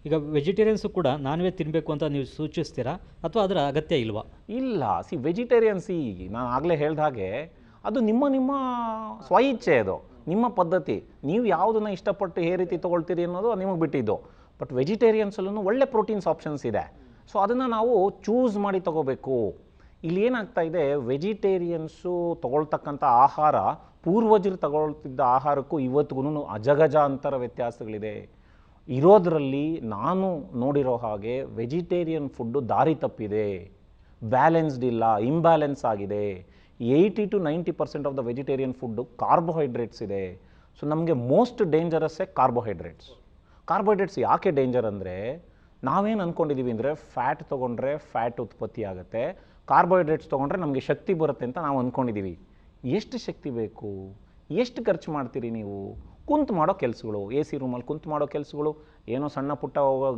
ಈಗ ವೆಜಿಟೇರಿಯನ್ಸು ಕೂಡ non veg ತಿನ್ನಬೇಕು ಅಂತ ನೀವು ಸೂಚಿಸ್ತೀರಾ ಅಥವಾ ಅದರ ಅಗತ್ಯ ಇಲ್ವಾ? ಇಲ್ಲ, ವೆಜಿಟೇರಿಯನ್ಸ್ ನಾನು ಆಗಲೇ ಹೇಳ್ದ ಹಾಗೆ ಅದು ನಿಮ್ಮ ಸ್ವಇಚ್ಛೆ, ಅದು ನಿಮ್ಮ ಪದ್ಧತಿ, ನೀವು ಯಾವುದನ್ನು ಇಷ್ಟಪಟ್ಟು ಯಾವ ರೀತಿ ತೊಗೊಳ್ತೀರಿ ಅನ್ನೋದು ನಿಮಗೆ ಬಿಟ್ಟಿದ್ದು. ಬಟ್ ವೆಜಿಟೇರಿಯನ್ಸಲ್ಲೂ ಒಳ್ಳೆ ಪ್ರೋಟೀನ್ಸ್ ಆಪ್ಷನ್ಸ್ ಇದೆ. ಸೊ ಅದನ್ನು ನಾವು ಚೂಸ್ ಮಾಡಿ ತೊಗೋಬೇಕು. ಇಲ್ಲಿ ಏನಾಗ್ತಾ ಇದೆ, ವೆಜಿಟೇರಿಯನ್ಸು ತೊಗೊಳ್ತಕ್ಕಂಥ ಆಹಾರ ಪೂರ್ವಜರು ತಗೊಳ್ತಿದ್ದ ಆಹಾರಕ್ಕೂ ಇವತ್ತಿಗೂ ಅಜಗಜಾಂತರ ವ್ಯತ್ಯಾಸಗಳಿದೆ. ಇರೋದರಲ್ಲಿ ನಾನು ನೋಡಿರೋ ಹಾಗೆ ವೆಜಿಟೇರಿಯನ್ ಫುಡ್ಡು ದಾರಿ ತಪ್ಪಿದೆ, ಬ್ಯಾಲೆನ್ಸ್ಡ್ ಇಲ್ಲ, ಇಂಬ್ಯಾಲೆನ್ಸ್ ಆಗಿದೆ. 80 to 90% of the vegetarian food carbohydrates ಇದೆ. ಸೊ ನಮಗೆ ಮೋಸ್ಟ್ ಡೇಂಜರಸ್ಸೇ ಕಾರ್ಬೋಹೈಡ್ರೇಟ್ಸ್ ಯಾಕೆ ಡೇಂಜರ್ ಅಂದರೆ, ನಾವೇನು ಅಂದ್ಕೊಂಡಿದ್ದೀವಿ ಅಂದರೆ ಫ್ಯಾಟ್ ತೊಗೊಂಡ್ರೆ ಫ್ಯಾಟ್ ಉತ್ಪತ್ತಿ ಆಗುತ್ತೆ, ಕಾರ್ಬೋಹೈಡ್ರೇಟ್ಸ್ ತೊಗೊಂಡ್ರೆ ನಮಗೆ ಶಕ್ತಿ ಬರುತ್ತೆ ಅಂತ ನಾವು ಅಂದ್ಕೊಂಡಿದ್ದೀವಿ. ಎಷ್ಟು ಶಕ್ತಿ ಬೇಕು? ಎಷ್ಟು ಖರ್ಚು ಮಾಡ್ತೀರಿ ನೀವು? ಕುಂತು ಮಾಡೋ ಕೆಲಸಗಳು, ಎ ಸಿ ರೂಮಲ್ಲಿ ಕುಂತು ಮಾಡೋ ಕೆಲಸಗಳು, ಏನೋ ಸಣ್ಣ ಪುಟ್ಟ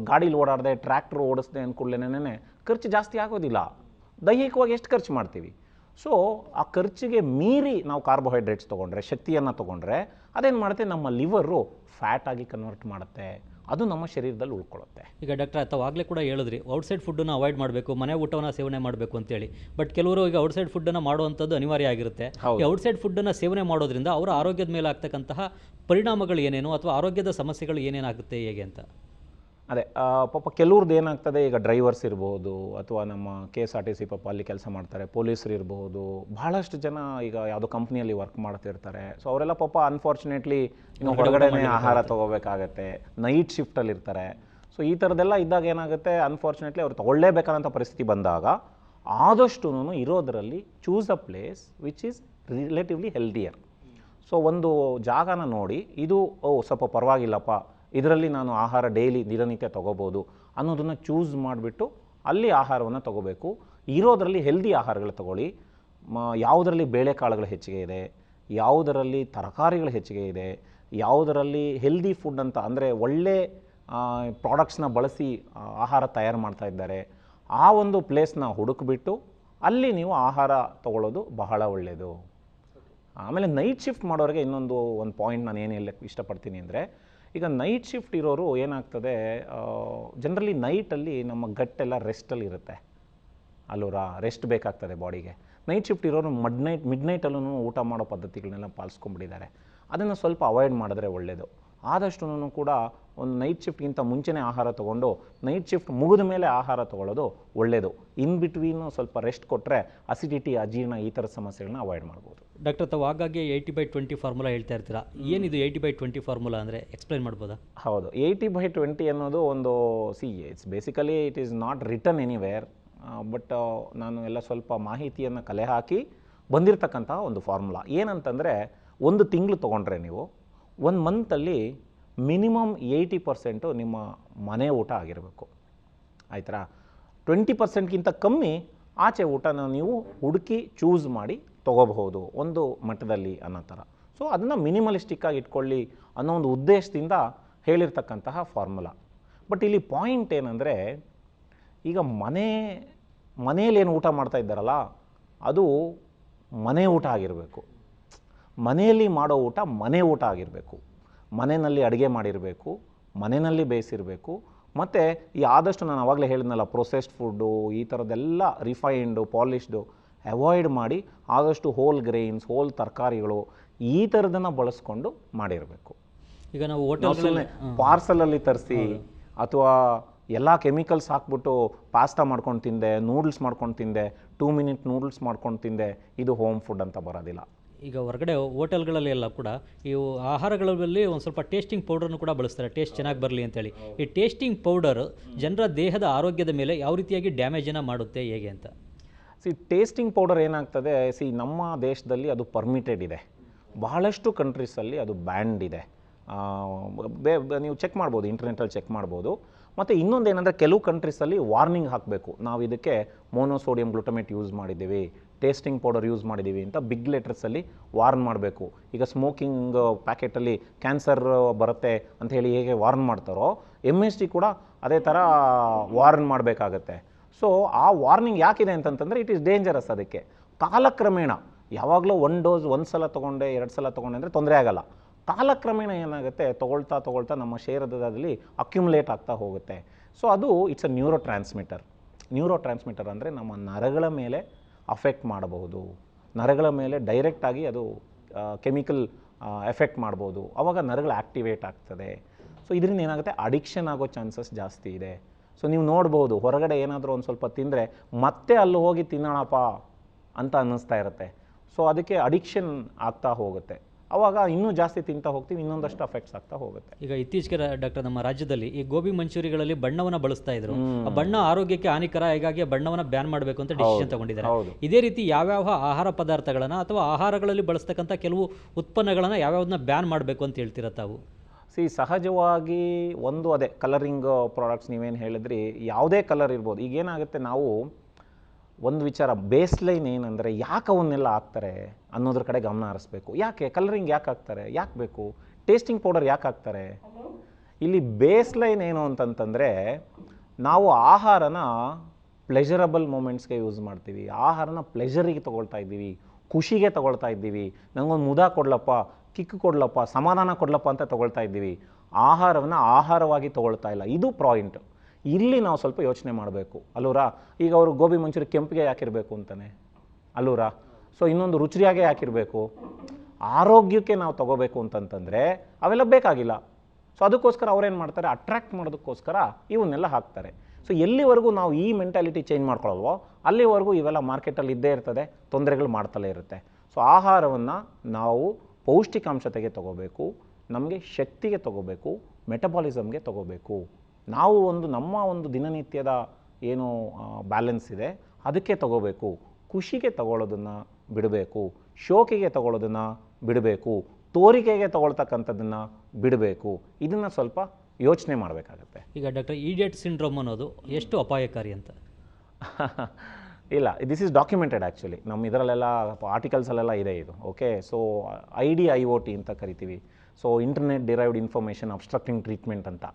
ಗಾಡೀಲಿ ಓಡಾಡದೆ ಟ್ರ್ಯಾಕ್ಟ್ರ್ ಓಡಿಸ್ದೆ ಅಂದ್ಕೊಳ್ಳೇನೆ ಖರ್ಚು ಜಾಸ್ತಿ ಆಗೋದಿಲ್ಲ. ದೈಹಿಕವಾಗಿ ಎಷ್ಟು ಖರ್ಚು ಮಾಡ್ತೀವಿ? ಸೊ ಆ ಖರ್ಚಿಗೆ ಮೀರಿ ನಾವು ಕಾರ್ಬೋಹೈಡ್ರೇಟ್ಸ್ ತೊಗೊಂಡ್ರೆ, ಶಕ್ತಿಯನ್ನು ತೊಗೊಂಡ್ರೆ ಅದೇನು ಮಾಡುತ್ತೆ, ನಮ್ಮ ಲಿವರು ಫ್ಯಾಟ್ ಆಗಿ ಕನ್ವರ್ಟ್ ಮಾಡುತ್ತೆ, ಅದು ನಮ್ಮ ಶರೀರದಲ್ಲಿ ಉಳ್ಕೊಳ್ಳುತ್ತೆ. ಈಗ ಡಾಕ್ಟರ್ ತಾವಾಗಲೇ ಕೂಡ ಹೇಳಿದ್ರಿ ಔಟ್ಸೈಡ್ ಫುಡ್ಡನ್ನು ಅವಾಯ್ಡ್ ಮಾಡಬೇಕು, ಮನೆ ಊಟವನ್ನು ಸೇವನೆ ಮಾಡಬೇಕು ಅಂತೇಳಿ. ಬಟ್ ಕೆಲವರು ಈಗ ಔಟ್ಸೈಡ್ ಫುಡ್ಡನ್ನು ಮಾಡುವಂಥದ್ದು ಅನಿವಾರ್ಯ ಆಗಿರುತ್ತೆ. ಈ ಔಟ್ಸೈಡ್ ಫುಡ್ಡನ್ನು ಸೇವನೆ ಮಾಡೋದ್ರಿಂದ ಅವರ ಆರೋಗ್ಯದ ಮೇಲೆ ಆಗ್ತಕ್ಕಂತಹ ಪರಿಣಾಮಗಳು ಏನೇನು ಅಥವಾ ಆರೋಗ್ಯದ ಸಮಸ್ಯೆಗಳು ಏನೇನಾಗುತ್ತೆ ಹೇಗೆ ಅಂತ? ಅದೇ ಪಾಪ ಕೆಲವ್ರದ್ದು ಏನಾಗ್ತದೆ, ಈಗ ಡ್ರೈವರ್ಸ್ ಇರ್ಬೋದು ಅಥವಾ ನಮ್ಮ KSRTC ಪಾಪ ಅಲ್ಲಿ ಕೆಲಸ ಮಾಡ್ತಾರೆ, ಪೊಲೀಸರು ಇರ್ಬೋದು, ಬಹಳಷ್ಟು ಜನ ಈಗ ಯಾವುದೋ ಕಂಪ್ನಿಯಲ್ಲಿ ವರ್ಕ್ ಮಾಡ್ತಿರ್ತಾರೆ. ಸೊ ಅವರೆಲ್ಲ ಪಾಪ ಅನ್ಫಾರ್ಚುನೇಟ್ಲಿ ಇನ್ನು ಹೊರಗಡೆನೇ ಆಹಾರ ತೊಗೋಬೇಕಾಗತ್ತೆ, ನೈಟ್ ಶಿಫ್ಟಲ್ಲಿ ಇರ್ತಾರೆ. ಸೊ ಈ ಥರದ್ದೆಲ್ಲ ಇದ್ದಾಗ ಏನಾಗುತ್ತೆ, ಅನ್ಫಾರ್ಚುನೇಟ್ಲಿ ಅವ್ರು ತೊಗೊಳ್ಳೇಬೇಕಾದಂಥ ಪರಿಸ್ಥಿತಿ ಬಂದಾಗ ಆದಷ್ಟು ಇರೋದರಲ್ಲಿ choose a place which is relatively healthier. So ಒಂದು ಜಾಗನ ನೋಡಿ, ಇದು ಸ್ವಲ್ಪ ಪರವಾಗಿಲ್ಲಪ್ಪ, ಇದರಲ್ಲಿ ನಾನು ಆಹಾರ ಡೈಲಿ ದಿನನಿತ್ಯ ತೊಗೋಬೋದು ಅನ್ನೋದನ್ನು ಚೂಸ್ ಮಾಡಿಬಿಟ್ಟು ಅಲ್ಲಿ ಆಹಾರವನ್ನು ತೊಗೋಬೇಕು. ಇರೋದರಲ್ಲಿ ಹೆಲ್ದಿ ಆಹಾರಗಳು ತೊಗೊಳ್ಳಿ. ಯಾವುದರಲ್ಲಿ ಬೇಳೆಕಾಳುಗಳು ಹೆಚ್ಚಿಗೆ ಇದೆ, ಯಾವುದರಲ್ಲಿ ತರಕಾರಿಗಳು ಹೆಚ್ಚಿಗೆ ಇದೆ, ಯಾವುದರಲ್ಲಿ ಹೆಲ್ದಿ ಫುಡ್ ಅಂತ ಅಂದರೆ ಒಳ್ಳೆ ಪ್ರಾಡಕ್ಟ್ಸ್ನ ಬಳಸಿ ಆಹಾರ ತಯಾರು ಮಾಡ್ತಾ ಇದ್ದಾರೆ, ಆ ಒಂದು ಪ್ಲೇಸ್ನ ಹುಡುಕಿಬಿಟ್ಟು ಅಲ್ಲಿ ನೀವು ಆಹಾರ ತೊಗೊಳ್ಳೋದು ಬಹಳ ಒಳ್ಳೆಯದು. ಆಮೇಲೆ ನೈಟ್ ಶಿಫ್ಟ್ ಮಾಡೋರಿಗೆ ಒಂದು ಪಾಯಿಂಟ್ ನಾನು ಏನು ಹೇಳಕ್ಕೆ ಇಷ್ಟಪಡ್ತೀನಿ ಅಂದರೆ, ಈಗ ನೈಟ್ ಶಿಫ್ಟ್ ಇರೋರು ಏನಾಗ್ತದೆ, ಜನರಲಿ ನೈಟಲ್ಲಿ ನಮ್ಮ ಗಟ್ಟೆಲ್ಲ ರೆಸ್ಟಲ್ಲಿ ಇರುತ್ತೆ ಅಲ್ಲೂರ, ರೆಸ್ಟ್ ಬೇಕಾಗ್ತದೆ ಬಾಡಿಗೆ. ನೈಟ್ ಶಿಫ್ಟ್ ಇರೋರು ಮಿಡ್ ನೈಟಲ್ಲೂ ಊಟ ಮಾಡೋ ಪದ್ಧತಿಗಳನ್ನೆಲ್ಲ ಪಾಲಿಸ್ಕೊಂಡ್ಬಿಟ್ಟಿದ್ದಾರೆ. ಅದನ್ನು ಸ್ವಲ್ಪ ಅವಾಯ್ಡ್ ಮಾಡಿದ್ರೆ ಒಳ್ಳೆಯದು. ಆದಷ್ಟು ಕೂಡ ಒಂದು ನೈಟ್ ಶಿಫ್ಟ್ಗಿಂತ ಮುಂಚೆನೇ ಆಹಾರ ತೊಗೊಂಡು ನೈಟ್ ಶಿಫ್ಟ್ ಮುಗಿದ ಮೇಲೆ ಆಹಾರ ತೊಗೊಳ್ಳೋದು ಒಳ್ಳೆಯದು. ಇನ್ ಬಿಟ್ವೀನು ಸ್ವಲ್ಪ ರೆಸ್ಟ್ ಕೊಟ್ಟರೆ ಅಸಿಡಿಟಿ, ಅಜೀರ್ಣ ಈ ಥರ ಸಮಸ್ಯೆಗಳನ್ನ ಅವಾಯ್ಡ್ ಮಾಡ್ಬೋದು. ಡಾಕ್ಟರ್ ತಾವು ಆಗಾಗ್ಗೆ 80/20 ಫಾರ್ಮುಲಾ ಹೇಳ್ತಾ ಇರ್ತೀರಾ, ಏನಿದು 80/20 ಫಾರ್ಮುಲಾ ಅಂದರೆ ಎಕ್ಸ್ಪ್ಲೈನ್ ಮಾಡ್ಬೋದಾ? ಹೌದು, 80/20 ಅನ್ನೋದು ಒಂದು it's basically it is not return anywhere, but ನಾನು ಎಲ್ಲ ಸ್ವಲ್ಪ ಮಾಹಿತಿಯನ್ನು ಕಲೆ ಹಾಕಿ ಬಂದಿರತಕ್ಕಂಥ ಒಂದು ಫಾರ್ಮುಲಾ. ಏನಂತಂದರೆ, ಒಂದು ತಿಂಗಳು ತೊಗೊಂಡ್ರೆ ನೀವು 1 ಮಂತಲ್ಲಿ ಮಿನಿಮಮ್ 80% ನಿಮ್ಮ ಮನೆ ಊಟ ಆಗಿರಬೇಕು, ಆಯ್ತಾ? 20%ಗಿಂತ ಕಮ್ಮಿ ಆಚೆ ಊಟನ ನೀವು ಹುಡುಕಿ ಚೂಸ್ ಮಾಡಿ ತೊಗೋಬಹುದು ಒಂದು ಮಟ್ಟದಲ್ಲಿ ಅನ್ನೋ ಥರ. ಸೊ ಅದನ್ನು ಮಿನಿಮಲಿಸ್ಟಿಕ್ಕಾಗಿ ಇಟ್ಕೊಳ್ಳಿ ಅನ್ನೋ ಒಂದು ಉದ್ದೇಶದಿಂದ ಹೇಳಿರ್ತಕ್ಕಂತಹ ಫಾರ್ಮುಲಾ. ಬಟ್ ಇಲ್ಲಿ ಪಾಯಿಂಟ್ ಏನಂದರೆ, ಈಗ ಮನೇಲಿ ಏನು ಊಟ ಮಾಡ್ತಾ ಇದ್ದಾರಲ್ಲ ಅದು ಮನೆ ಊಟ ಆಗಿರಬೇಕು, ಮನೆಯಲ್ಲಿ ಮಾಡೋ ಊಟ ಮನೆ ಊಟ ಆಗಿರಬೇಕು, ಮನೆಯಲ್ಲಿ ಅಡುಗೆ ಮಾಡಿರಬೇಕು, ಮನೆಯಲ್ಲಿ ಬೇಯಿಸಿರಬೇಕು. ಮತ್ತು ಈ ಆದಷ್ಟು ನಾನು ಆವಾಗಲೇ ಹೇಳಿದ್ನಲ್ಲ, ಪ್ರೊಸೆಸ್ಡ್ ಫುಡ್ಡು ಈ ಥರದ್ದೆಲ್ಲ ರಿಫೈನ್ಡು ಪಾಲಿಶ್ಡು ಅವಾಯ್ಡ್ ಮಾಡಿ ಆದಷ್ಟು ಹೋಲ್ ಗ್ರೈನ್ಸ್, ಹೋಲ್ ತರಕಾರಿಗಳು ಈ ಥರದನ್ನು ಬಳಸ್ಕೊಂಡು ಮಾಡಿರಬೇಕು. ಈಗ ನಾವು ಹೋಟೆಲ್ ಪಾರ್ಸಲಲ್ಲಿ ತರಿಸಿ ಅಥವಾ ಎಲ್ಲ ಕೆಮಿಕಲ್ಸ್ ಹಾಕ್ಬಿಟ್ಟು ಪಾಸ್ತಾ ಮಾಡ್ಕೊಂಡು ತಿಂದೆ, ನೂಡಲ್ಸ್ ಮಾಡ್ಕೊಂಡು ತಿಂದೆ, 2 ಮಿನಿಟ್ ನೂಡಲ್ಸ್ ಮಾಡ್ಕೊಂಡು ತಿಂದೆ, ಇದು ಹೋಮ್ ಫುಡ್ ಅಂತ ಬರೋದಿಲ್ಲ. ಈಗ ಹೊರಗಡೆ ಹೋಟೆಲ್ಗಳಲ್ಲಿ ಎಲ್ಲ ಕೂಡ ಈ ಆಹಾರಗಳಲ್ಲಿ ಒಂದು ಸ್ವಲ್ಪ ಟೇಸ್ಟಿಂಗ್ ಪೌಡರ್ನು ಕೂಡ ಬಳಸ್ತಾರೆ, ಟೇಸ್ಟ್ ಚೆನ್ನಾಗಿ ಬರಲಿ ಅಂತೇಳಿ. ಈ ಟೇಸ್ಟಿಂಗ್ ಪೌಡರ್ ಜನರ ದೇಹದ ಆರೋಗ್ಯದ ಮೇಲೆ ಯಾವ ರೀತಿಯಾಗಿ ಡ್ಯಾಮೇಜನ್ನು ಮಾಡುತ್ತೆ ಹೇಗೆ ಅಂತ? ಟೇಸ್ಟಿಂಗ್ ಪೌಡರ್ ಏನಾಗ್ತದೆ, ನಮ್ಮ ದೇಶದಲ್ಲಿ ಅದು ಪರ್ಮಿಟೆಡ್ ಇದೆ, ಬಹಳಷ್ಟು ಕಂಟ್ರೀಸಲ್ಲಿ ಅದು ಬ್ಯಾನ್ಡ್ ಇದೆ. ನೀವು ಚೆಕ್ ಮಾಡ್ಬೋದು, ಇಂಟರ್ನೆಟಲ್ಲಿ ಚೆಕ್ ಮಾಡ್ಬೋದು. ಮತ್ತು ಇನ್ನೊಂದು ಏನಂದರೆ, ಕೆಲವು ಕಂಟ್ರೀಸಲ್ಲಿ ವಾರ್ನಿಂಗ್ ಹಾಕಬೇಕು, ನಾವು ಇದಕ್ಕೆ ಮೋನೋಸೋಡಿಯಂ ಗ್ಲುಟಮೇಟ್ ಯೂಸ್ ಮಾಡಿದ್ದೀವಿ, ಟೇಸ್ಟಿಂಗ್ ಪೌಡರ್ ಯೂಸ್ ಮಾಡಿದ್ದೀವಿ ಅಂತ ಬಿಗ್ ಲೆಟರ್ಸಲ್ಲಿ ವಾರ್ನ್ ಮಾಡಬೇಕು. ಈಗ ಸ್ಮೋಕಿಂಗ್ ಪ್ಯಾಕೆಟಲ್ಲಿ ಕ್ಯಾನ್ಸರ್ ಬರುತ್ತೆ ಅಂತ ಹೇಳಿ ಹೇಗೆ ವಾರ್ನ್ ಮಾಡ್ತಾರೋ, MSG ಕೂಡ ಅದೇ ಥರ ವಾರ್ನ್ ಮಾಡಬೇಕಾಗತ್ತೆ. ಸೊ ಆ ವಾರ್ನಿಂಗ್ ಯಾಕಿದೆ ಅಂತಂತಂದರೆ, ಇಟ್ ಈಸ್ ಡೇಂಜರಸ್. ಅದಕ್ಕೆ ಕಾಲಕ್ರಮೇಣ ಯಾವಾಗಲೂ 1 ಡೋಸ್ 1 ಸಲ ತೊಗೊಂಡೆ 2 ಸಲ ತೊಗೊಂಡೆ ಅಂದರೆ ತೊಂದರೆ ಆಗಲ್ಲ. ಕಾಲಕ್ರಮೇಣ ಏನಾಗುತ್ತೆ ತೊಗೊಳ್ತಾ ನಮ್ಮ ಶರೀರದಲ್ಲಿ ಅಕ್ಯುಮುಲೇಟ್ ಆಗ್ತಾ ಹೋಗುತ್ತೆ. ಸೊ ಅದು ಇಟ್ಸ್ ಅ ನ್ಯೂರೋ ಟ್ರಾನ್ಸ್ಮಿಟರ್ ಅಂದರೆ ನಮ್ಮ ನರಗಳ ಮೇಲೆ ಅಫೆಕ್ಟ್ ಮಾಡಬಹುದು, ನರಗಳ ಮೇಲೆ ಡೈರೆಕ್ಟಾಗಿ ಅದು ಕೆಮಿಕಲ್ ಎಫೆಕ್ಟ್ ಮಾಡ್ಬೋದು, ಆವಾಗ ನರಗಳು ಆ್ಯಕ್ಟಿವೇಟ್ ಆಗ್ತದೆ. ಸೊ ಇದರಿಂದ ಏನಾಗುತ್ತೆ, ಅಡಿಕ್ಷನ್ ಆಗೋ ಚಾನ್ಸಸ್ ಜಾಸ್ತಿ ಇದೆ. ಸೊ ನೀವು ನೋಡ್ಬೋದು, ಹೊರಗಡೆ ಏನಾದರೂ ಒಂದು ಸ್ವಲ್ಪ ತಿಂದರೆ ಮತ್ತೆ ಅಲ್ಲಿ ಹೋಗಿ ತಿನ್ನೋಣಪ್ಪ ಅಂತ ಅನ್ನಿಸ್ತಾ ಇರುತ್ತೆ. ಸೊ ಅದಕ್ಕೆ ಅಡಿಕ್ಷನ್ ಆಗ್ತಾ ಹೋಗುತ್ತೆ. ಆವಾಗ ಇನ್ನೂ ಜಾಸ್ತಿ ತಿಂತಾ ಹೋಗ್ತೀವಿ, ಇನ್ನೊಂದಷ್ಟು ಅಫೆಕ್ಟ್ಸ್ ಆಗ್ತಾ ಹೋಗುತ್ತೆ. ಈಗ ಇತ್ತೀಚೆಗೆ ಡಾಕ್ಟರ್ ನಮ್ಮ ರಾಜ್ಯದಲ್ಲಿ ಈ ಗೋಬಿ ಮಂಚೂರಿಗಳಲ್ಲಿ ಬಣ್ಣವನ್ನು ಬಳಸ್ತಾ ಇದ್ರು. ಆ ಬಣ್ಣ ಆರೋಗ್ಯಕ್ಕೆ ಹಾನಿಕರ, ಹೀಗಾಗಿ ಬಣ್ಣವನ್ನು ಬ್ಯಾನ್ ಮಾಡಬೇಕು ಅಂತ ಡಿಸಿಷನ್ ತಗೊಂಡಿದ್ದಾರೆ. ಇದೇ ರೀತಿ ಯಾವ್ಯಾವ ಆಹಾರ ಪದಾರ್ಥಗಳನ್ನ ಅಥವಾ ಆಹಾರಗಳಲ್ಲಿ ಬಳಸ್ತಕ್ಕಂಥ ಕೆಲವು ಉತ್ಪನ್ನಗಳನ್ನ ಯಾವ್ಯಾವ್ದನ್ನ ಬ್ಯಾನ್ ಮಾಡಬೇಕು ಅಂತ ಹೇಳ್ತೀರಾ ತಾವು? ಸಹಜವಾಗಿ ಒಂದು ಅದೇ ಕಲರಿಂಗ್ ಪ್ರಾಡಕ್ಟ್ಸ್ ನೀವೇನು ಹೇಳಿದ್ರಿ, ಯಾವುದೇ ಕಲರ್ ಇರ್ಬೋದು. ಈಗೇನಾಗುತ್ತೆ, ನಾವು ಒಂದು ವಿಚಾರ ಬೇಸ್ಲೈನ್ ಏನಂದರೆ ಯಾಕೆ ಅವನ್ನೆಲ್ಲ ಹಾಕ್ತಾರೆ ಅನ್ನೋದ್ರ ಕಡೆ ಗಮನ ಹರಿಸ್ಬೇಕು. ಯಾಕೆ ಕಲರಿಂಗ್ ಯಾಕೆ ಹಾಕ್ತಾರೆ, ಯಾಕೆ ಬೇಕು, ಟೇಸ್ಟಿಂಗ್ ಪೌಡರ್ ಯಾಕೆ ಹಾಕ್ತಾರೆ? ಇಲ್ಲಿ ಬೇಸ್ಲೈನ್ ಏನು ಅಂತಂತಂದರೆ, ನಾವು ಆಹಾರನ ಪ್ಲೆಜರಬಲ್ ಮೂಮೆಂಟ್ಸ್ಗೆ ಯೂಸ್ ಮಾಡ್ತೀವಿ, ಆಹಾರನ ಪ್ಲೆಜರಿಗೆ ತೊಗೊಳ್ತಾ ಇದ್ದೀವಿ, ಖುಷಿಗೆ ತೊಗೊಳ್ತಾ ಇದ್ದೀವಿ, ನನಗೊಂದು ಮುದ ಕೊಡ್ಲಪ್ಪ, ಕಿಕ್ಕು ಕೊಡ್ಲಪ್ಪ, ಸಮಾಧಾನ ಕೊಡ್ಲಪ್ಪ ಅಂತ ತೊಗೊಳ್ತಾ ಇದ್ದೀವಿ. ಆಹಾರವನ್ನು ಆಹಾರವಾಗಿ ತೊಗೊಳ್ತಾ ಇಲ್ಲ. ಇದು ಪಾಯಿಂಟ್. ಇಲ್ಲಿ ನಾವು ಸ್ವಲ್ಪ ಯೋಚನೆ ಮಾಡಬೇಕು ಅಲ್ಲೂರಾ. ಈಗ ಅವರು ಗೋಬಿ ಮಂಚೂರಿ ಕೆಂಪಿಗೆ ಯಾಕಿರಬೇಕು ಅಂತಾನೆ ಅಲ್ಲೂರಾ. ಸೊ ಇನ್ನೊಂದು ರುಚಿಯಾಗೆ ಯಾಕಿರಬೇಕು, ಆರೋಗ್ಯಕ್ಕೆ ನಾವು ತೊಗೋಬೇಕು ಅಂತಂತಂದರೆ ಅವೆಲ್ಲ ಬೇಕಾಗಿಲ್ಲ. ಸೊ ಅದಕ್ಕೋಸ್ಕರ ಅವ್ರೇನು ಮಾಡ್ತಾರೆ, ಅಟ್ರ್ಯಾಕ್ಟ್ ಮಾಡೋದಕ್ಕೋಸ್ಕರ ಇವನ್ನೆಲ್ಲ ಹಾಕ್ತಾರೆ. ಸೊ ಎಲ್ಲಿವರೆಗೂ ನಾವು ಈ ಮೆಂಟಾಲಿಟಿ ಚೇಂಜ್ ಮಾಡ್ಕೊಳ್ಳಲ್ವೋ ಅಲ್ಲಿವರೆಗೂ ಇವೆಲ್ಲ ಮಾರ್ಕೆಟಲ್ಲಿ ಇದ್ದೇ ಇರ್ತದೆ, ತೊಂದರೆಗಳು ಮಾಡ್ತಲೇ ಇರುತ್ತೆ. ಸೊ ಆಹಾರವನ್ನು ನಾವು ಪೌಷ್ಟಿಕಾಂಶತೆಗೆ ತೊಗೋಬೇಕು, ನಮಗೆ ಶಕ್ತಿಗೆ ತೊಗೋಬೇಕು, ಮೆಟಬಾಲಿಸಮ್ಗೆ ತೊಗೋಬೇಕು. ನಾವು ನಮ್ಮ ಒಂದು ದಿನನಿತ್ಯದ ಏನು ಬ್ಯಾಲೆನ್ಸ್ ಇದೆ ಅದಕ್ಕೆ ತೊಗೋಬೇಕು. ಖುಷಿಗೆ ತಗೊಳ್ಳೋದನ್ನು ಬಿಡಬೇಕು, ಶೋಕಿಗೆ ತಗೊಳ್ಳೋದನ್ನು ಬಿಡಬೇಕು, ತೋರಿಕೆಗೆ ತಗೊಳ್ತಕ್ಕಂಥದ್ದನ್ನು ಬಿಡಬೇಕು. ಇದನ್ನು ಸ್ವಲ್ಪ ಯೋಚನೆ ಮಾಡಬೇಕಾಗತ್ತೆ. ಈಗ ಡಾಕ್ಟರ್ ಈಡಿಯಟ್ ಸಿಂಡ್ರೋಮ್ ಅನ್ನೋದು ಎಷ್ಟು ಅಪಾಯಕಾರಿ ಅಂತ? ಇಲ್ಲ, ದಿಸ್ ಈಸ್ ಡಾಕ್ಯುಮೆಂಟೆಡ್ ಆ್ಯಕ್ಚುಲಿ. ನಮ್ಮ ಇದರಲ್ಲೆಲ್ಲ ಆರ್ಟಿಕಲ್ಸಲ್ಲೆಲ್ಲ ಇದೆ ಇದು. ಓಕೆ, ಸೊ IDIOT ಅಂತ ಕರಿತೀವಿ. So internet derived information obstructing treatment ಅಂತ.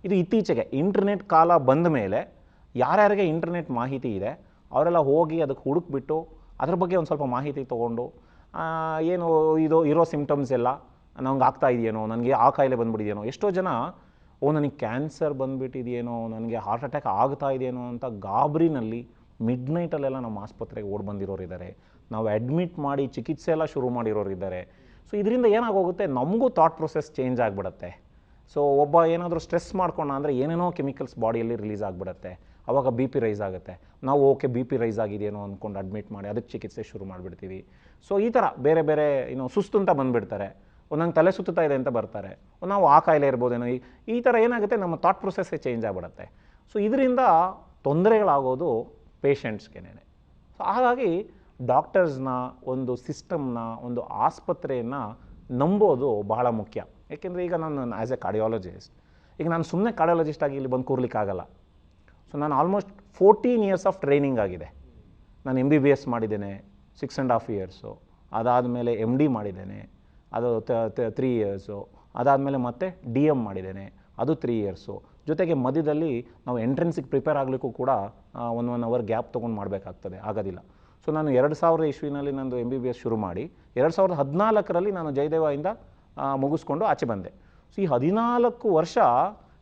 ಇದು ಇತ್ತೀಚೆಗೆ ಇಂಟರ್ನೆಟ್ ಕಾಲ ಬಂದ ಮೇಲೆ ಯಾರ್ಯಾರಿಗೆ ಇಂಟರ್ನೆಟ್ ಮಾಹಿತಿ ಇದೆ ಅವರೆಲ್ಲ ಹೋಗಿ ಅದಕ್ಕೆ ಹುಡುಕ್ಬಿಟ್ಟು ಅದ್ರ ಬಗ್ಗೆ ಒಂದು ಸ್ವಲ್ಪ ಮಾಹಿತಿ ತೊಗೊಂಡು ಏನು ಇದು ಇರೋ ಸಿಮ್ಟಮ್ಸ್ ಎಲ್ಲ ನಂಗೆ ಆಗ್ತಾ ಇದೆಯೇನೋ, ನನಗೆ ಆ ಕಾಯಿಲೆ ಬಂದುಬಿಟ್ಟಿದೆಯೇನೋ, ಎಷ್ಟೋ ಜನ ನನಗೆ ಕ್ಯಾನ್ಸರ್ ಬಂದುಬಿಟ್ಟಿದೆಯೇನೋ, ನನಗೆ ಹಾರ್ಟ್ ಅಟ್ಯಾಕ್ ಆಗ್ತಾ ಇದೆಯೇನೋ ಅಂತ ಗಾಬರಿನಲ್ಲಿ ಮಿಡ್ ನೈಟಲ್ಲೆಲ್ಲ ನಮ್ಮ ಆಸ್ಪತ್ರೆಗೆ ಓಡಿ ಬಂದಿರೋರಿದ್ದಾರೆ. ನಾವು ಅಡ್ಮಿಟ್ ಮಾಡಿ ಚಿಕಿತ್ಸೆ ಎಲ್ಲ ಶುರು ಮಾಡಿರೋರಿದ್ದಾರೆ. ಸೊ ಇದರಿಂದ ಏನಾಗೋಗುತ್ತೆ, ನಮಗೂ ಥಾಟ್ ಪ್ರೊಸೆಸ್ ಚೇಂಜ್ ಆಗಿಬಿಡುತ್ತೆ. ಸೊ ಒಬ್ಬ ಏನಾದರೂ ಸ್ಟ್ರೆಸ್ ಮಾಡ್ಕೊಂಡ ಅಂದರೆ ಏನೇನೋ ಕೆಮಿಕಲ್ಸ್ ಬಾಡಿಯಲ್ಲಿ ರಿಲೀಸ್ ಆಗಿಬಿಡುತ್ತೆ. ಆವಾಗ BP ರೈಸ್ ಆಗುತ್ತೆ. ನಾವು ಓಕೆ BP ರೈಸ್ ಆಗಿದೆಯೇನೋ ಅಂದ್ಕೊಂಡು ಅಡ್ಮಿಟ್ ಮಾಡಿ ಅದಕ್ಕೆ ಚಿಕಿತ್ಸೆ ಶುರು ಮಾಡಿಬಿಡ್ತೀವಿ. ಸೊ ಈ ಥರ ಬೇರೆ ಬೇರೆ ಸುಸ್ತು ಅಂತ ಬಂದುಬಿಡ್ತಾರೆ, ಒಂದೊಂದು ತಲೆ ಸುತ್ತಾ ಇದೆ ಅಂತ ಬರ್ತಾರೆ, ನಾವು ಆ ಕಾಯಿಲೆ ಇರ್ಬೋದೇನೋ. ಈ ಥರ ಏನಾಗುತ್ತೆ, ನಮ್ಮ ಥಾಟ್ ಪ್ರೊಸೆಸ್ಸೇ ಚೇಂಜ್ ಆಗಿಬಿಡುತ್ತೆ. ಸೊ ಇದರಿಂದ ತೊಂದರೆಗಳಾಗೋದು ಪೇಷಂಟ್ಸ್ಗೆನೇ. ಸೊ ಹಾಗಾಗಿ ಡಾಕ್ಟರ್ಸ್ನ, ಒಂದು ಸಿಸ್ಟಮ್ನ, ಒಂದು ಆಸ್ಪತ್ರೆಯನ್ನು ನಂಬೋದು ಬಹಳ ಮುಖ್ಯ. ಏಕೆಂದರೆ ಈಗ ನಾನು ಆ್ಯಸ್ ಎ ಕಾರ್ಡಿಯಾಲಜಿಸ್ಟ್, ಈಗ ನಾನು ಸುಮ್ಮನೆ ಕಾರ್ಡಿಯಾಲಜಿಸ್ಟ್ ಆಗಿ ಇಲ್ಲಿ ಬಂದು ಕೂರ್ಲಿಕ್ಕಾಗಲ್ಲ. ಸೊ ನಾನು ಆಲ್ಮೋಸ್ಟ್ 14 years ಆಫ್ ಟ್ರೈನಿಂಗ್ ಆಗಿದೆ. ನಾನು MBBS ಮಾಡಿದ್ದೇನೆ 6.5 years, ಅದಾದಮೇಲೆ MD ಮಾಡಿದ್ದೇನೆ, ಅದು 3 years, ಅದಾದಮೇಲೆ ಮತ್ತೆ DM ಮಾಡಿದ್ದೇನೆ, ಅದು 3 years. ಜೊತೆಗೆ ಮಧ್ಯದಲ್ಲಿ ನಾವು ಎಂಟ್ರೆನ್ಸಿಗೆ ಪ್ರಿಪೇರ್ ಆಗಲಿಕ್ಕೂ ಕೂಡ 1 hour ಗ್ಯಾಪ್ ತೊಗೊಂಡು ಮಾಡಬೇಕಾಗ್ತದೆ, ಆಗೋದಿಲ್ಲ. ಸೊ ನಾನು 2000 ಇಸ್ವಿನಲ್ಲಿ ನಂದು MBBS ಶುರು ಮಾಡಿ 2014ರಲ್ಲಿ ನಾನು ಜಯದೇವದಿಂದ ಮುಗಿಸ್ಕೊಂಡು ಆಚೆ ಬಂದೆ. ಸೊ ಈ 14 ವರ್ಷ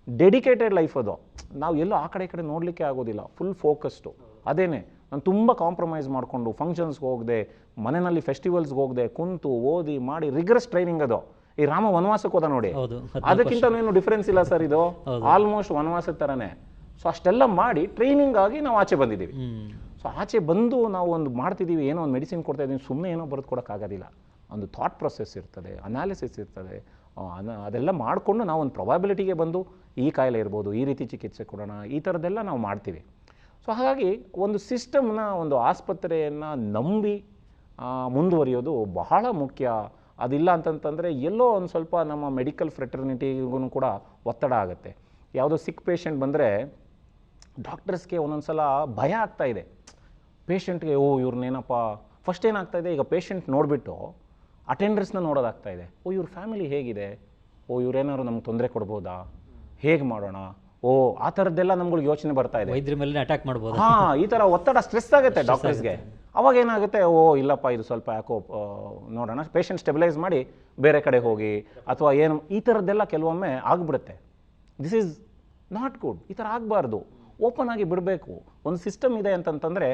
ಡೆಡಿಕೇಟೆಡ್ ಲೈಫ್ ಅದು. ನಾವು ಎಲ್ಲೋ ಆ ಕಡೆ ಈ ಕಡೆ ನೋಡಲಿಕ್ಕೆ ಆಗೋದಿಲ್ಲ, ಫುಲ್ ಫೋಕಸ್ಡು ಅದೇನೆ. ನಾನು ತುಂಬ ಕಾಂಪ್ರಮೈಸ್ ಮಾಡಿಕೊಂಡು ಫಂಕ್ಷನ್ಸ್ಗೆ ಹೋಗದೆ, ಮನೆಯಲ್ಲಿ ಫೆಸ್ಟಿವಲ್ಸ್ಗೆ ಹೋಗದೆ, ಕುಂತು ಓದಿ ಮಾಡಿ ರಿಗ್ರೆಸ್ ಟ್ರೈನಿಂಗ್ ಅದು. ಈ ರಾಮ ವನವಾಸಕ್ಕೆ ಹೋದ ನೋಡಿ, ಅದಕ್ಕಿಂತ ಏನು ಡಿಫ್ರೆನ್ಸ್ ಇಲ್ಲ ಸರ್, ಇದು ಆಲ್ಮೋಸ್ಟ್ ವನವಾಸದ ಥರನೇ. ಸೊ ಅಷ್ಟೆಲ್ಲ ಮಾಡಿ ಟ್ರೈನಿಂಗ್ ಆಗಿ ನಾವು ಆಚೆ ಬಂದಿದ್ದೀವಿ. ಸೊ ಆಚೆ ಬಂದು ನಾವು ಒಂದು ಮಾಡ್ತಿದ್ದೀವಿ, ಏನೋ ಒಂದು ಮೆಡಿಸಿನ್ ಕೊಡ್ತಾ ಇದ್ದೀವಿ, ಸುಮ್ಮನೆ ಏನೋ ಬರೆದು ಕೊಡೋಕ್ಕಾಗೋದಿಲ್ಲ. ಒಂದು ಥಾಟ್ ಪ್ರೊಸೆಸ್ ಇರ್ತದೆ, ಅನಾಲಿಸಿಸ್ ಇರ್ತದೆ, ಅದೆಲ್ಲ ಮಾಡಿಕೊಂಡು ನಾವು ಒಂದು ಪ್ರೊಬಬಿಲಿಟಿಗೆ ಬಂದು ಈ ಕಾಯಿಲೆ ಇರ್ಬೋದು, ಈ ರೀತಿ ಚಿಕಿತ್ಸೆ ಕೊಡೋಣ, ಈ ಥರದ್ದೆಲ್ಲ ನಾವು ಮಾಡ್ತೀವಿ. ಸೊ ಹಾಗಾಗಿ ಒಂದು ಸಿಸ್ಟಮ್ನ, ಒಂದು ಆಸ್ಪತ್ರೆಯನ್ನು ನಂಬಿ ಮುಂದುವರಿಯೋದು ಬಹಳ ಮುಖ್ಯ. ಅದಿಲ್ಲ ಅಂತಂತಂದರೆ ಎಲ್ಲೋ ಒಂದು ಸ್ವಲ್ಪ ನಮ್ಮ ಮೆಡಿಕಲ್ ಫ್ರೆಟರ್ನಿಟಿಗೂ ಕೂಡ ಒತ್ತಡ ಆಗುತ್ತೆ. ಯಾವುದೋ ಸಿಕ್ ಪೇಷಂಟ್ ಬಂದರೆ ಡಾಕ್ಟರ್ಸ್ಗೆ ಒಂದೊಂದು ಸಲ ಭಯ ಆಗ್ತಾಯಿದೆ. ಪೇಷಂಟ್ಗೆ ಇವ್ರನ್ನೇನಪ್ಪ ಫಸ್ಟ್ ಏನಾಗ್ತಾಯಿದೆ, ಈಗ ಪೇಷಂಟ್ ನೋಡಿಬಿಟ್ಟು ಅಟೆಂಡರ್ಸ್ನ ನೋಡೋದಾಗ್ತಾಯಿದೆ. ಇವ್ರ ಫ್ಯಾಮಿಲಿ ಹೇಗಿದೆ, ಇವ್ರೇನಾದ್ರು ನಮ್ಗೆ ತೊಂದರೆ ಕೊಡ್ಬೋದಾ, ಹೇಗೆ ಮಾಡೋಣ, ಆ ಥರದ್ದೆಲ್ಲ ನಮ್ಗಳಿಗೆ ಯೋಚನೆ ಬರ್ತಾ ಇದೆ. ವೈದ್ಯರ ಮೇಲೆ ಅಟ್ಯಾಕ್ ಮಾಡ್ಬೋದು. ಈ ಥರ ಒತ್ತಡ ಸ್ಟ್ರೆಸ್ ಆಗುತ್ತೆ ಡಾಕ್ಟರ್ಸ್ಗೆ. ಅವಾಗ ಏನಾಗುತ್ತೆ, ಓ ಇಲ್ಲಪ್ಪ ಇದು ಸ್ವಲ್ಪ ಯಾಕೋ ನೋಡೋಣ, ಪೇಷಂಟ್ ಸ್ಟೆಬಿಲೈಸ್ ಮಾಡಿ ಬೇರೆ ಕಡೆ ಹೋಗಿ ಅಥವಾ ಏನು ಈ ಥರದ್ದೆಲ್ಲ ಕೆಲವೊಮ್ಮೆ ಆಗಿಬಿಡುತ್ತೆ. This is not good. ಈ ಥರ ಆಗಬಾರ್ದು, ಓಪನ್ ಆಗಿ ಬಿಡಬೇಕು. ಒಂದು ಸಿಸ್ಟಮ್ ಇದೆ ಅಂತಂತಂದರೆ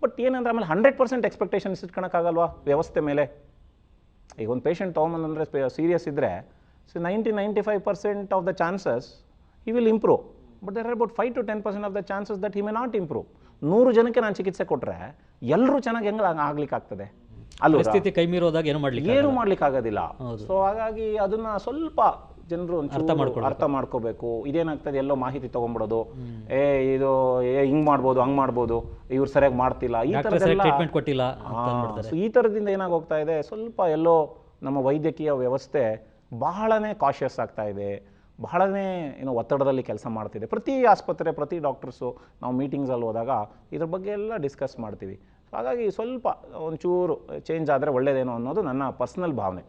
ಬಟ್ ಏನಂದ್ರೆ ಆಮೇಲೆ 100% ಎಕ್ಸ್ಪೆಕ್ಟೇಷನ್ಸ್ ಇಟ್ಕೊಳಕ್ಕಾಗಲ್ವಾ ವ್ಯವಸ್ಥೆ ಮೇಲೆ. ಈಗ ಒಂದು ಪೇಷಂಟ್ ತೊಗೊಂಬಂದ್ರೆ ಸೀರಿಯಸ್ ಇದ್ದರೆ 90-95% of the chances he will improve, but there are about 5 to 10% of the chances that he may not improve. 100 ಜನಕ್ಕೆ ನಾನು ಚಿಕಿತ್ಸೆ ಕೊಟ್ಟರೆ ಎಲ್ಲರೂ ಚೆನ್ನಾಗಿ ಹೆಂಗೆ ಆಗ್ಲಿಕ್ಕೆ ಆಗ್ತದೆ? ಅಲ್ಲ, ಪರಿಸ್ಥಿತಿ ಕೈ ಮೀರೋದಾಗ ಏನು ಮಾಡ್ಲಿಕ್ಕೆ ಆಗೋದಿಲ್ಲ. ಸೊ ಹಾಗಾಗಿ ಅದನ್ನ ಸ್ವಲ್ಪ ಜನರು ಅರ್ಥ ಮಾಡ್ಕೋಬೇಕು. ಇದೇನಾಗ್ತದೆ, ಎಲ್ಲೋ ಮಾಹಿತಿ ತಗೊಂಡ್ಬಿಡೋದು, ಇದು ಹಿಂಗ್ ಮಾಡ್ಬೋದು ಹಂಗ್ ಮಾಡ್ಬೋದು, ಇವ್ರು ಸರಿಯಾಗಿ ಮಾಡ್ತಿಲ್ಲ, ಈ ಈ ಥರದಿಂದ ಏನಾಗೋಗ್ತಾ ಇದೆ, ಸ್ವಲ್ಪ ಎಲ್ಲೋ ನಮ್ಮ ವೈದ್ಯಕೀಯ ವ್ಯವಸ್ಥೆ ಬಹಳನೇ ಕಾಶಿಯಸ್ ಆಗ್ತಾ ಇದೆ, ಬಹಳನೇ ಒತ್ತಡದಲ್ಲಿ ಕೆಲಸ ಮಾಡ್ತಿದೆ. ಪ್ರತಿ ಆಸ್ಪತ್ರೆ, ಪ್ರತಿ ಡಾಕ್ಟರ್ಸು ನಾವು ಮೀಟಿಂಗ್ಸಲ್ಲಿ ಹೋದಾಗ ಇದ್ರ ಬಗ್ಗೆ ಎಲ್ಲ ಡಿಸ್ಕಸ್ ಮಾಡ್ತೀವಿ. ಹಾಗಾಗಿ ಸ್ವಲ್ಪ ಒಂಚೂರು ಚೇಂಜ್ ಆದರೆ ಒಳ್ಳೆಯದೇನೋ ಅನ್ನೋದು ನನ್ನ ಪರ್ಸ್ನಲ್ ಭಾವನೆ.